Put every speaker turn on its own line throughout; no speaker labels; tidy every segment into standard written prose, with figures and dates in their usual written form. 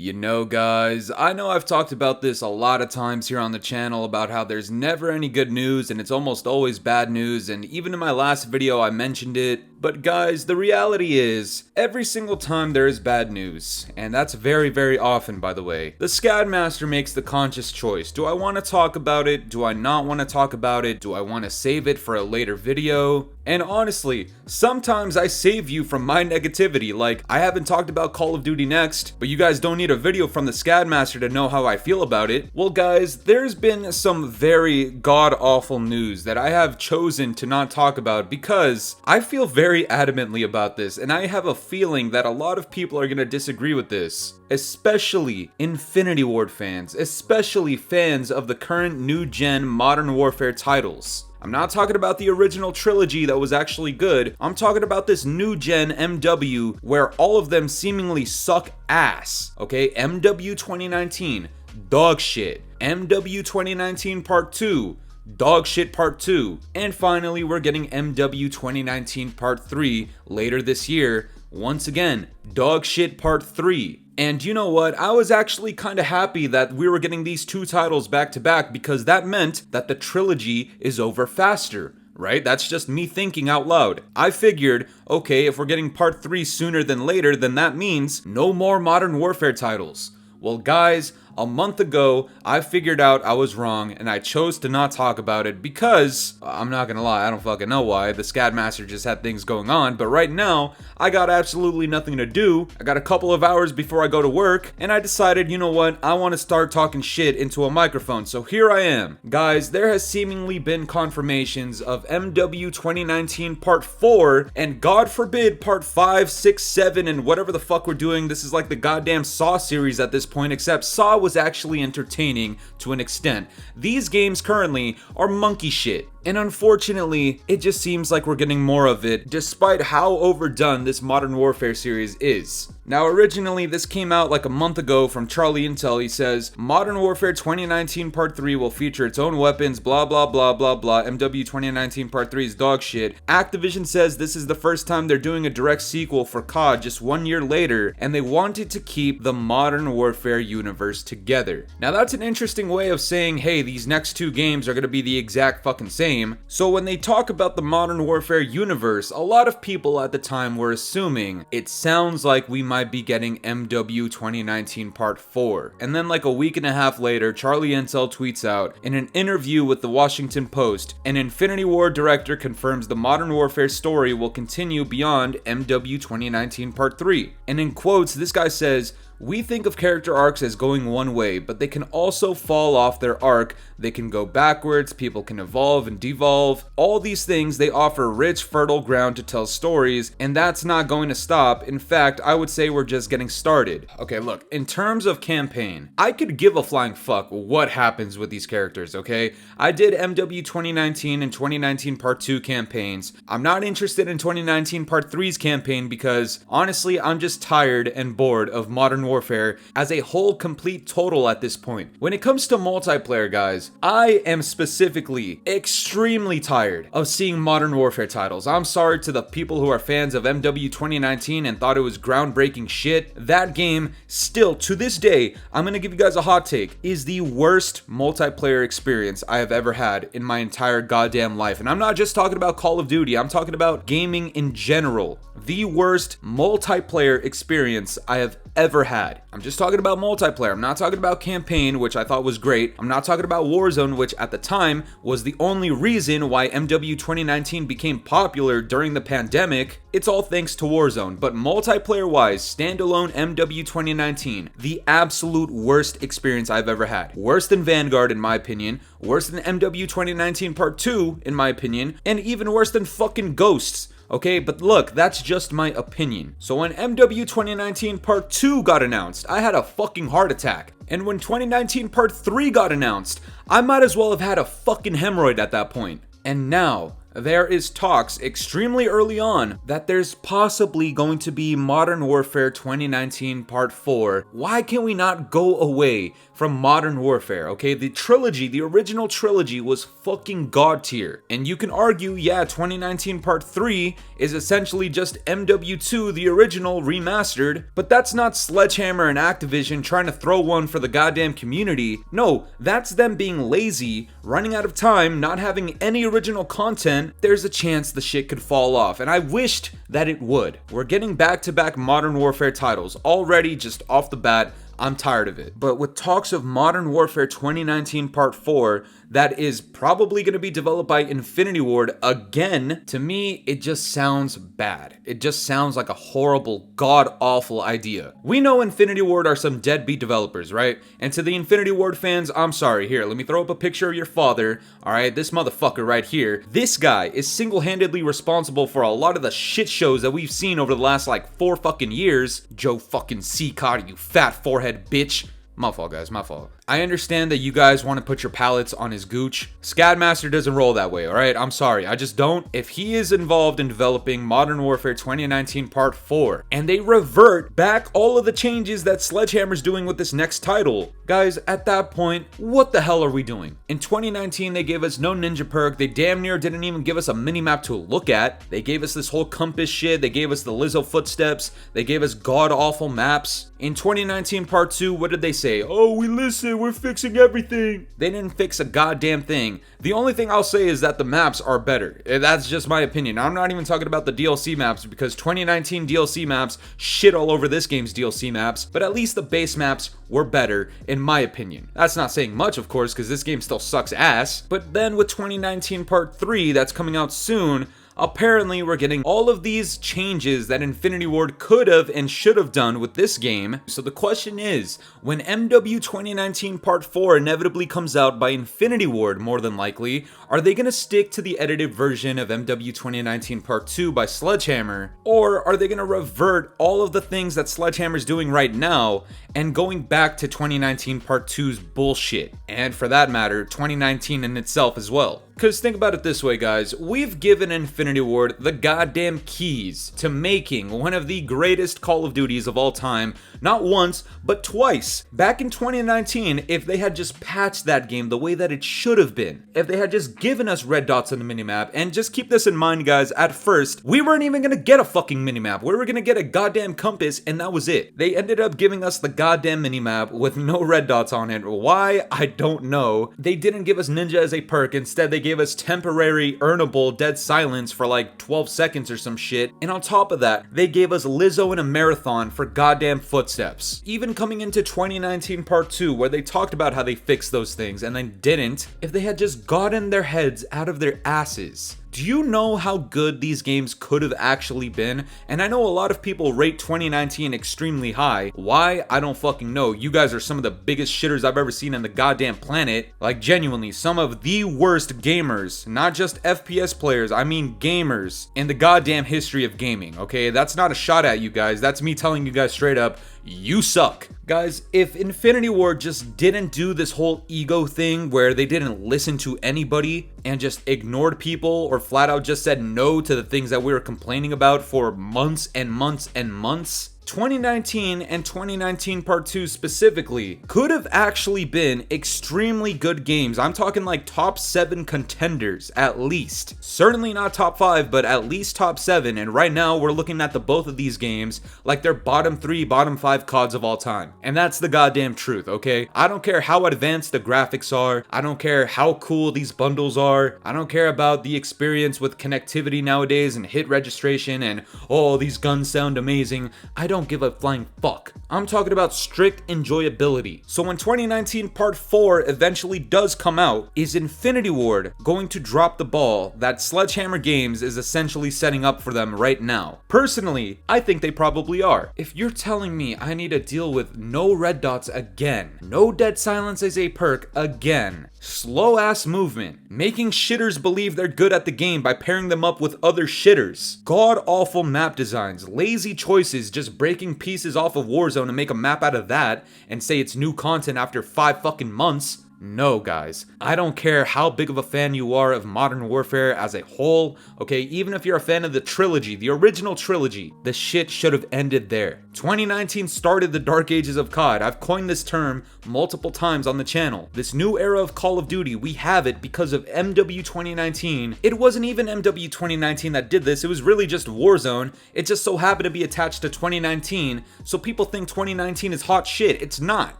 You know, guys, I know I've talked about this a lot of times here on the channel about how there's never any good news and it's almost always bad news, and even in my last video I mentioned it. But guys, the reality is, every single time there is bad news, and that's very, very often, by the way, the Scadmaster makes the conscious choice. Do I want to talk about it? Do I not want to talk about it? Do I want to save it for a later video? And honestly, sometimes I save you from my negativity, like I haven't talked about Call of Duty Next, but you guys don't need a video from the Scadmaster to know how I feel about it. Well guys, there's been some very god-awful news that I have chosen to not talk about because I feel very adamantly about this, and I have a feeling that a lot of people are gonna disagree with this. Especially Infinity Ward fans, especially fans of the current new-gen Modern Warfare titles. I'm not talking about the original trilogy that was actually good. I'm talking about this new gen MW where all of them seemingly suck ass. Okay, MW 2019, dog shit. MW 2019 Part 2, dog shit Part 2. And finally, we're getting MW 2019 Part 3 later this year. Once again, dog shit Part 3. And you know what, I was actually kinda happy that we were getting these two titles back to back because that meant that the trilogy is over faster, right? That's just me thinking out loud. I figured, okay, if we're getting Part 3 sooner than later, then that means no more Modern Warfare titles. Well guys, a month ago, I figured out I was wrong and I chose to not talk about it because, I'm not gonna lie, I don't fucking know why, the Scadmaster just had things going on, but right now, I got absolutely nothing to do. I got a couple of hours before I go to work, and I decided, you know what, I want to start talking shit into a microphone, so here I am. Guys, there has seemingly been confirmations of MW 2019 Part 4, and God forbid Part 5, 6, 7, and whatever the fuck we're doing. This is like the goddamn Saw series at this point, except Saw was actually entertaining to an extent. These games currently are monkey shit. And unfortunately, it just seems like we're getting more of it, despite how overdone this Modern Warfare series is. Now, originally, this came out like a month ago from Charlie Intel. He says, Modern Warfare 2019 Part 3 will feature its own weapons, blah blah blah blah blah, MW 2019 Part 3 is dog shit. Activision says this is the first time they're doing a direct sequel for COD just 1 year later, and they wanted to keep the Modern Warfare universe together. Now, that's an interesting way of saying, hey, these next two games are gonna be the exact fucking same. So when they talk about the Modern Warfare universe, a lot of people at the time were assuming it sounds like we might be getting MW 2019 Part 4. And then like a week and a half later, Charlie Intel tweets out, in an interview with the Washington Post, an Infinity Ward director confirms the Modern Warfare story will continue beyond MW 2019 Part 3. And in quotes, this guy says, we think of character arcs as going one way, but they can also fall off their arc. They can go backwards, people can evolve and devolve. All these things, they offer rich, fertile ground to tell stories, and that's not going to stop. In fact, I would say we're just getting started. Okay, look, in terms of campaign, I could give a flying fuck what happens with these characters, okay? I did MW 2019 and 2019 Part 2 campaigns. I'm not interested in 2019 Part 3's campaign because, honestly, I'm just tired and bored of Modern Warfare as a whole complete total at this point. When it comes to multiplayer, guys, I am specifically extremely tired of seeing Modern Warfare titles. I'm sorry to the people who are fans of MW 2019 and thought it was groundbreaking shit. That game, still to this day, I'm gonna give you guys a hot take, is the worst multiplayer experience I have ever had in my entire goddamn life. And I'm not just talking about Call of Duty, I'm talking about gaming in general. The worst multiplayer experience I have ever had. I'm just talking about multiplayer. I'm not talking about campaign, which I thought was great. I'm not talking about Warzone, which at the time was the only reason why MW 2019 became popular during the pandemic. It's all thanks to Warzone. But multiplayer wise, standalone MW 2019, the absolute worst experience I've ever had. Worse than Vanguard in my opinion, worse than MW 2019 Part 2 in my opinion, and even worse than fucking Ghosts. Okay, but look, that's just my opinion. So when MW 2019 Part 2 got announced, I had a fucking heart attack. And when 2019 Part 3 got announced, I might as well have had a fucking hemorrhoid at that point. And now, There is talks extremely early on that there's possibly going to be Modern Warfare 2019 Part 4. Why can we not go away from Modern Warfare, okay? The trilogy, the original trilogy was fucking god tier. And you can argue, yeah, 2019 Part 3 is essentially just MW2, the original remastered, but that's not Sledgehammer and Activision trying to throw one for the goddamn community. No, that's them being lazy, running out of time, not having any original content. There's a chance the shit could fall off, and I wished that it would. We're getting back-to-back Modern Warfare titles already, just off the bat. I'm tired of it. But with talks of Modern Warfare 2019 Part 4 that is probably going to be developed by Infinity Ward again, to me, it just sounds bad. It just sounds like a horrible, god-awful idea. We know Infinity Ward are some deadbeat developers, right? And to the Infinity Ward fans, I'm sorry. Here, let me throw up a picture of your father. All right, this motherfucker right here. This guy is single-handedly responsible for a lot of the shit shows that we've seen over the last, like, 4 fucking years. Joe fucking C-Cod, you fat forehead bitch. My fault, guys, my fault. I understand that you guys want to put your palettes on his gooch. Scadmaster doesn't roll that way, alright? I'm sorry, I just don't. If he is involved in developing Modern Warfare 2019 Part 4, and they revert back all of the changes that Sledgehammer's doing with this next title, guys, at that point, what the hell are we doing? In 2019, they gave us no ninja perk. They damn near didn't even give us a minimap to look at. They gave us this whole compass shit. They gave us the Lizzo footsteps. They gave us god-awful maps. In 2019 Part 2, what did they say? Oh, we listen, we're fixing everything. They didn't fix a goddamn thing. The only thing I'll say is that the maps are better. That's just my opinion. I'm not even talking about the DLC maps, because 2019 DLC maps shit all over this game's DLC maps, but at least the base maps were better, in my opinion. That's not saying much, of course, because this game still sucks ass. But then with 2019 Part 3 that's coming out soon, apparently we're getting all of these changes that Infinity Ward could have and should have done with this game. So the question is, when MW 2019 Part 4 inevitably comes out by Infinity Ward, more than likely, are they going to stick to the edited version of MW 2019 Part 2 by Sledgehammer? Or are they going to revert all of the things that Sledgehammer's doing right now and going back to 2019 Part 2's bullshit? And for that matter, 2019 in itself as well. Because think about it this way, guys. We've given Infinity Ward the goddamn keys to making one of the greatest Call of Duties of all time, not once, but twice. Back in 2019, if they had just patched that game the way that it should have been, if they had just given us red dots on the minimap, and just keep this in mind, guys, at first, we weren't even gonna get a fucking minimap. We were gonna get a goddamn compass, and that was it. They ended up giving us the goddamn minimap with no red dots on it. Why? I don't know. They didn't give us Ninja as a perk. Instead, they gave us temporary earnable dead silence for like 12 seconds or some shit. And on top of that, they gave us Lizzo in a marathon for goddamn footsteps. Even coming into 2019 Part 2, where they talked about how they fixed those things and then didn't, if they had just gotten their heads out of their asses. Do you know how good these games could have actually been? And I know a lot of people rate 2019 extremely high. Why? I don't fucking know. You guys are some of the biggest shitters I've ever seen on the goddamn planet. Like, genuinely, some of the worst gamers, not just FPS players, I mean gamers, in the goddamn history of gaming, okay? That's not a shot at you guys. That's me telling you guys straight up, you suck. Guys, if Infinity Ward just didn't do this whole ego thing where they didn't listen to anybody and just ignored people or flat out just said no to the things that we were complaining about for months and months and months, 2019 and 2019 Part 2 specifically could have actually been extremely good games. I'm talking like top 7 contenders at least. Certainly not top 5, but at least top 7. And right now we're looking at the both of these games like they're bottom 3, bottom 5 CODs of all time. And that's the goddamn truth, okay? I don't care how advanced the graphics are. I don't care how cool these bundles are. I don't care about the experience with connectivity nowadays and hit registration and, oh, these guns sound amazing. I don't give a flying fuck. I'm talking about strict enjoyability. So when 2019 Part 4 eventually does come out, is Infinity Ward going to drop the ball that Sledgehammer Games is essentially setting up for them right now? Personally, I think they probably are. If you're telling me I need to deal with no red dots again, no dead silence as a perk again, slow ass movement, making shitters believe they're good at the game by pairing them up with other shitters, god awful map designs, lazy choices, just breaking pieces off of Warzone to make a map out of that and say it's new content after 5 fucking months. No, guys. I don't care how big of a fan you are of Modern Warfare as a whole, okay? Even if you're a fan of the trilogy, the original trilogy, the shit should have ended there. 2019 started the dark ages of COD. I've coined this term multiple times on the channel. This new era of Call of Duty, we have it because of MW 2019. It wasn't even MW 2019 that did this, it was really just Warzone. It just so happened to be attached to 2019, so people think 2019 is hot shit. It's not.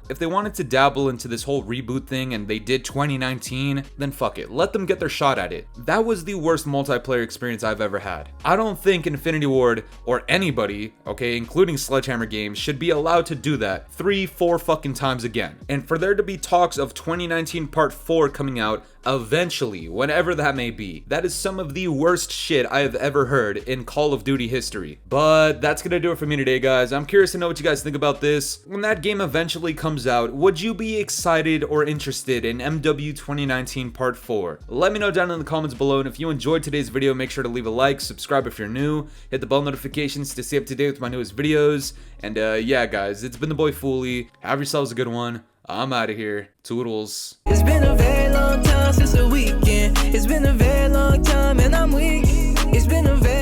If they wanted to dabble into this whole reboot thing and they did 2019, then fuck it. Let them get their shot at it. That was the worst multiplayer experience I've ever had. I don't think Infinity Ward or anybody, okay, including Sledgehammer Games, should be allowed to do that 3-4 fucking times again. And for there to be talks of 2019 Part 4 coming out eventually, whenever that may be, that is some of the worst shit I have ever heard in Call of Duty history. But that's gonna do it for me today, guys. I'm curious to know what you guys think about this. When that game eventually comes out, would you be excited or interested in MW 2019 Part 4? Let me know down in the comments below, and if you enjoyed today's video, make sure to leave a like, subscribe if you're new, hit the bell notifications to stay up to date with my newest videos, and yeah guys, it's been the boy Fooly. Have yourselves a good one. I'm out of here. Toodles.
It's been a very long time since the weekend. It's been a very long time and I'm weak. It's been a very